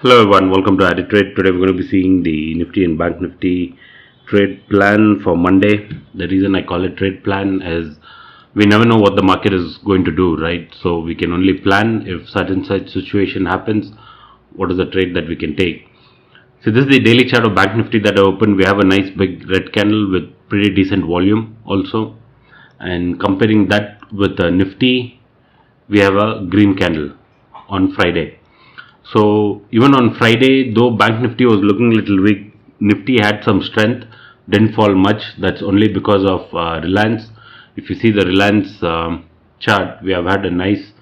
Hello everyone, welcome to Added Trade. Today we're going to be seeing the Nifty and Bank Nifty trade plan for Monday. The reason I call it trade plan is we never know what the market is going to do, right? So we can only plan if such situation happens, what is the trade that we can take. So this is the daily chart of Bank Nifty that I opened. We have a nice big red candle with pretty decent volume also. And comparing that with the Nifty, we have a green candle on Friday. So even on Friday, though Bank Nifty was looking a little weak, Nifty had some strength, didn't fall much. That's only because of Reliance. If you see the Reliance chart, we have had a nice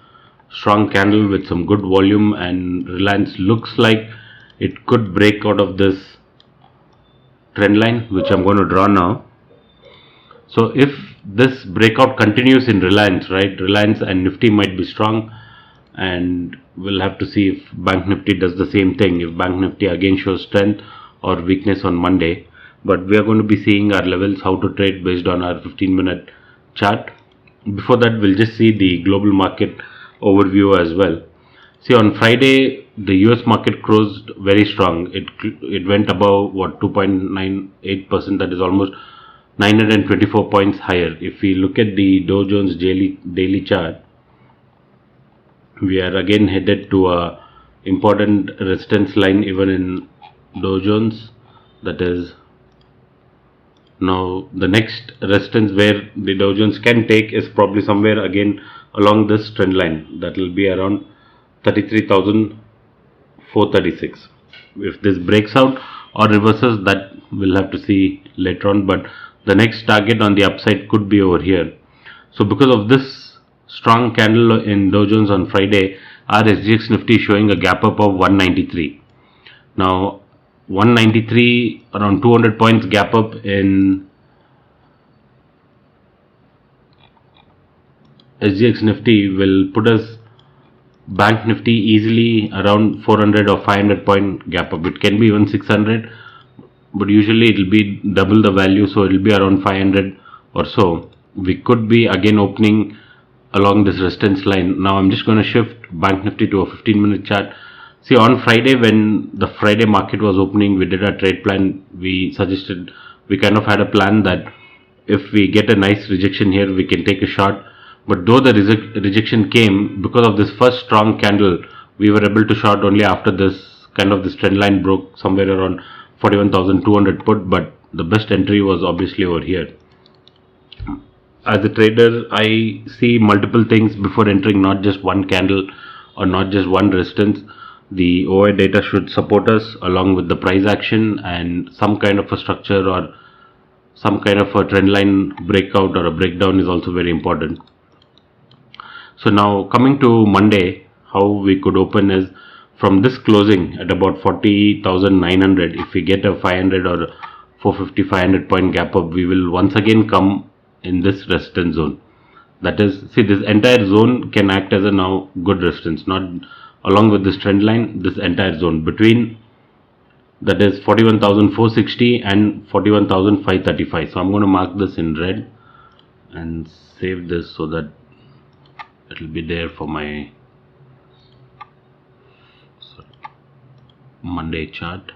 strong candle with some good volume, and Reliance looks like it could break out of this trend line, which I'm going to draw now. So if this breakout continues in Reliance, right, Reliance and Nifty might be strong, and we'll have to see if Bank Nifty does the same thing, if Bank Nifty again shows strength or weakness on Monday. But we are going to be seeing our levels, how to trade based on our 15-minute chart. Before that, we'll just see the global market overview as well. See, on Friday, the US market closed very strong. It went above 2.98%, that is almost 924 points higher. If we look at the Dow Jones daily chart, we are again headed to a important resistance line even in Dow Jones. That is now the next resistance where the Dow Jones can take is probably somewhere again along this trend line. That will be around 33,436. If this breaks out or reverses, that we'll have to see later on, but the next target on the upside could be over here. So because of this strong candle in Dow Jones on Friday, our SGX Nifty showing a gap up of 193. Now 193, around 200 points gap up in SGX Nifty will put us Bank Nifty easily around 400 or 500 point gap up. It can be even 600, but usually it will be double the value, so it will be around 500 or so. We could be again opening along this resistance line. Now I'm just going to shift Bank Nifty to a 15-minute chart. See, on Friday, when the Friday market was opening, we did a trade plan. We kind of had a plan that if we get a nice rejection here, we can take a shot. But though the rejection came, because of this first strong candle, we were able to short only after this trend line broke somewhere around 41,200 put, but the best entry was obviously over here. As a trader, I see multiple things before entering, not just one candle or not just one resistance. The OI data should support us along with the price action, and some kind of a structure or some kind of a trend line breakout or a breakdown is also very important. So now coming to Monday, how we could open is from this closing at about 40,900. If we get a 500 or 450, 500 point gap up, we will once again come in this resistance zone. That is, see, this entire zone can act as a now good resistance, not along with this trend line, this entire zone between, that is 41,460 and 41,535. So I'm going to mark this in red and save this so that it will be there for my Monday chart.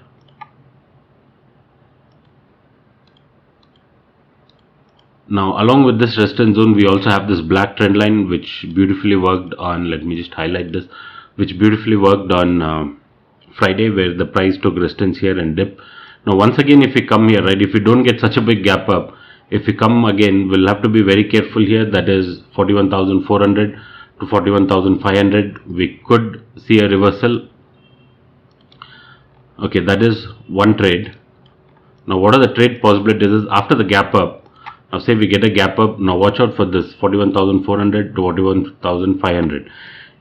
Now along with this resistance zone, we also have this black trend line which beautifully worked on, let me just highlight this, which beautifully worked on Friday, where the price took resistance here and dip. Now once again, if we come here, right, if we don't get such a big gap up, if we come again, we'll have to be very careful here. That is 41,400 to 41,500. We could see a reversal. Okay, that is one trade. Now what are the trade possibilities is after the gap up. Now say we get a gap up, now watch out for this 41,400 to 41,500.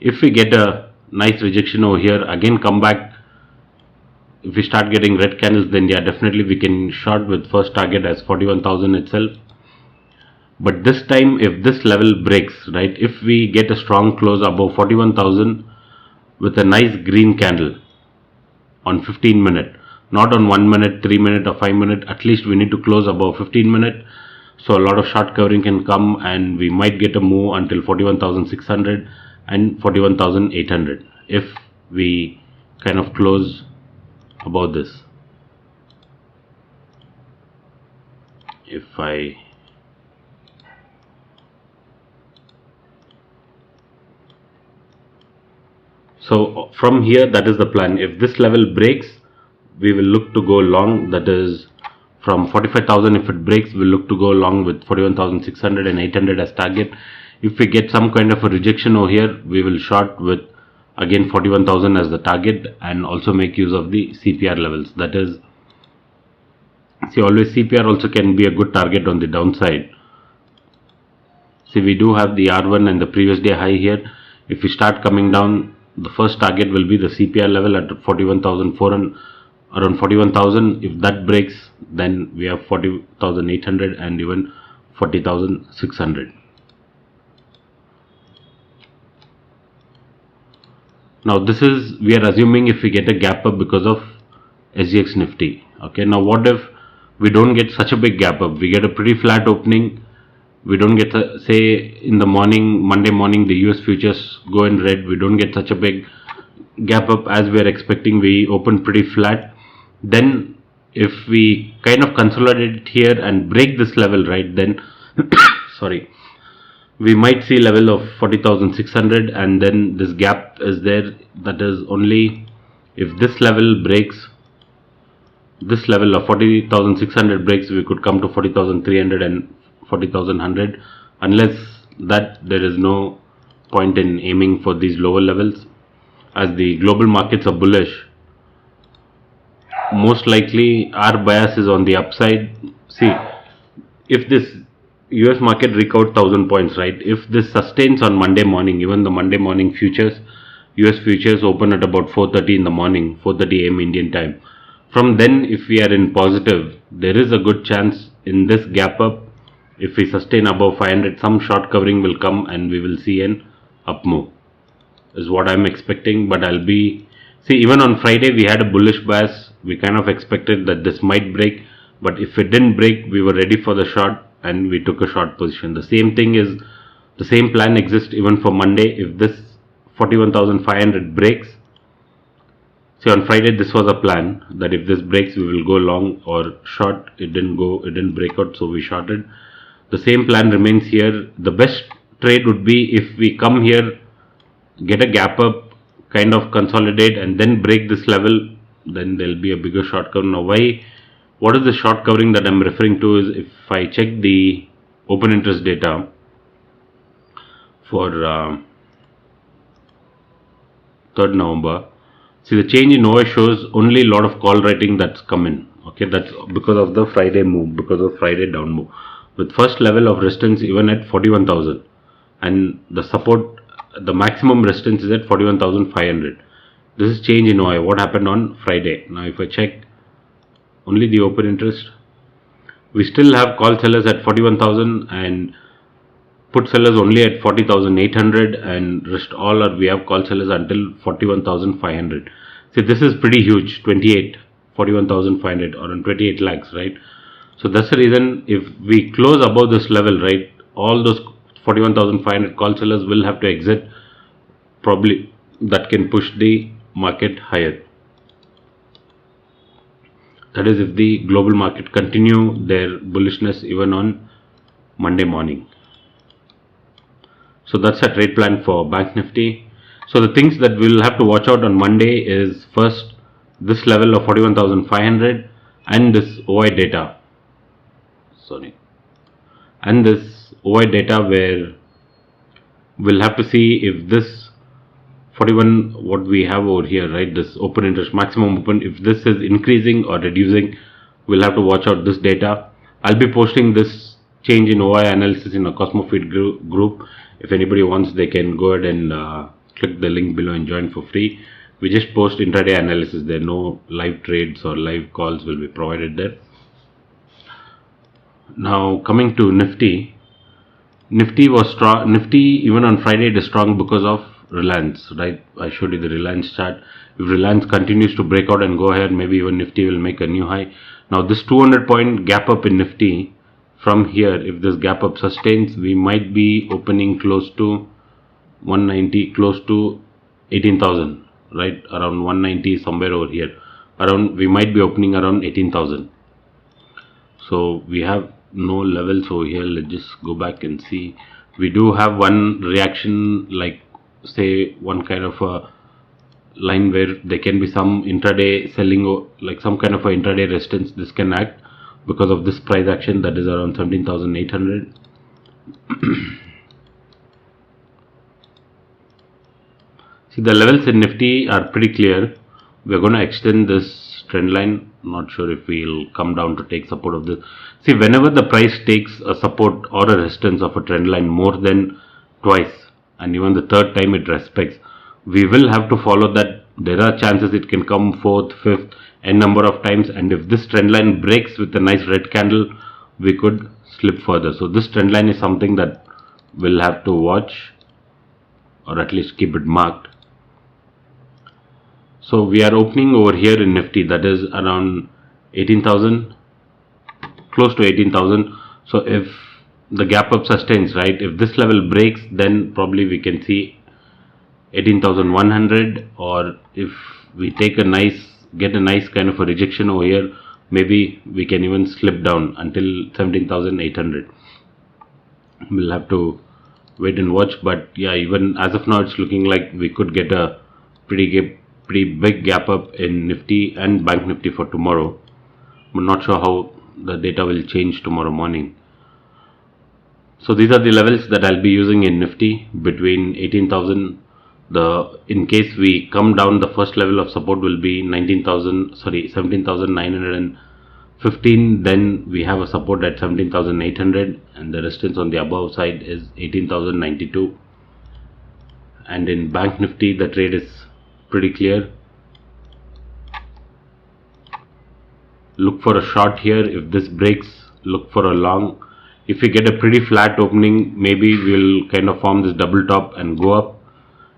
If we get a nice rejection over here, again come back. If we start getting red candles, then yeah, definitely we can short with first target as 41,000 itself. But this time, if this level breaks, right, if we get a strong close above 41,000 with a nice green candle on 15 minute, not on 1 minute, 3 minute or 5 minute, at least we need to close above 15 minute. So a lot of short covering can come, and we might get a move until 41,600 and 41,800. If we kind of close above this. If I so from here, that is the plan. If this level breaks, we will look to go long. That is from 45,000. If it breaks, we'll look to go long with 41,600 and 800 as target. If we get some kind of a rejection over here, we will short with again 41,000 as the target, and also make use of the CPR levels. That is, see, always CPR also can be a good target on the downside. See, we do have the R1 and the previous day high here. If we start coming down, the first target will be the CPR level at 41,400, around 41,000. If that breaks, then we have 40,800 and even 40,600. Now this is, we are assuming if we get a gap up because of SGX Nifty. Okay, now what if we don't get such a big gap up? We get a pretty flat opening. We don't get, say in the morning, Monday morning, the US futures go in red. We don't get such a big gap up as we are expecting. We open pretty flat. Then if we kind of consolidate here and break this level, right, then sorry, we might see level of 40,600, and then this gap is there. That is only if this level breaks, this level of 40,600 breaks, we could come to 40,300 and 40,100. Unless that, there is no point in aiming for these lower levels, as the global markets are bullish. Most likely our bias is on the upside. See, if this US market recovered 1,000 points, right? If this sustains on Monday morning, even the Monday morning futures, US futures open at about 4:30 in the morning, 4:30 AM Indian time. From then, if we are in positive, there is a good chance in this gap up, if we sustain above 500, some short covering will come and we will see an up move, is what I'm expecting. But I'll be, see, even on Friday we had a bullish bias. We kind of expected that this might break, but if it didn't break, we were ready for the short and we took a short position. The same thing is, the same plan exists even for Monday. If this 41,500 breaks, see, on Friday this was a plan that if this breaks, we will go long or short. It didn't break out, so we shorted. The same plan remains here. The best trade would be if we come here, get a gap up, kind of consolidate, and then break this level, then there will be a bigger short cover. Now what is the short covering that I'm referring to is, if I check the open interest data for 3rd November, see, the change in OI shows only a lot of call writing that's come in. Okay, that's because of the Friday move, because of Friday down move, with first level of resistance even at 41,000, and the support, the maximum resistance is at 41,500. This is change in OI, what happened on Friday. Now if I check only the open interest, we still have call sellers at 41,000 and put sellers only at 40,800, and rest all are, we have call sellers until 41,500. See, this is pretty huge, 41,500 or on 28 lakhs, right? So that's the reason, if we close above this level, right, all those 41,500 call sellers will have to exit. Probably that can push the market higher. That is, if the global market continue their bullishness even on Monday morning. So that's a trade plan for Bank Nifty. So the things that we'll have to watch out on Monday is, first, this level of 41,500 and this OI data. And this OI data, where we'll have to see if this 41, what we have over here, right, this open interest, maximum open, if this is increasing or reducing, we'll have to watch out this data. I'll be posting this change in OI analysis in a Cosmofeed group. If anybody wants, they can go ahead and click the link below and join for free. We just post intraday analysis there. No live trades or live calls will be provided there. Now coming to Nifty. Nifty was strong. Nifty even on Friday it is strong because of Reliance, right? I showed you the Reliance chart. If Reliance continues to break out and go ahead, maybe even Nifty will make a new high. Now this 200 point gap up in Nifty, from here, if this gap up sustains, we might be opening close to 190, close to 18,000, right around 190, somewhere over here. Around, we might be opening around 18,000. So we have no levels over here. Let's just go back and see. We do have one reaction, like say one kind of a line where there can be some intraday selling, or like some kind of a intraday resistance. This can act because of this price action, that is around 17,800. See, the levels in Nifty are pretty clear. We're going to extend this trend line. Not sure if we'll come down to take support of this. See, whenever the price takes a support or a resistance of a trend line more than twice, and even the third time it respects, we will have to follow that. There are chances it can come fourth, fifth, n number of times, and if this trend line breaks with a nice red candle, we could slip further. So this trend line is something that we'll have to watch, or at least keep it marked. So we are opening over here in Nifty, that is around 18,000, close to 18,000. So if the gap up sustains, right, if this level breaks, then probably we can see 18,100, or if we take get a nice kind of a rejection over here, maybe we can even slip down until 17,800. We'll have to wait and watch, but yeah, even as of now, it's looking like we could get a pretty big gap up in Nifty and Bank Nifty for tomorrow. I'm not sure how the data will change tomorrow morning. So these are the levels that I'll be using in Nifty between 18,000. In case we come down, the first level of support will be 17,915. Then we have a support at 17,800, and the resistance on the above side is 18,092. And in Bank Nifty, the trade is pretty clear. Look for a short here. If this breaks, look for a long. If we get a pretty flat opening, maybe we'll kind of form this double top and go up.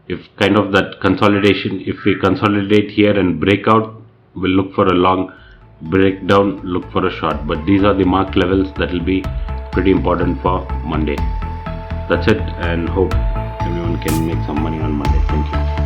If kind of that consolidation, if we consolidate here and break out, we'll look for a long. Breakdown, look for a short. But these are the marked levels that will be pretty important for Monday. That's it, and hope everyone can make some money on Monday. Thank you.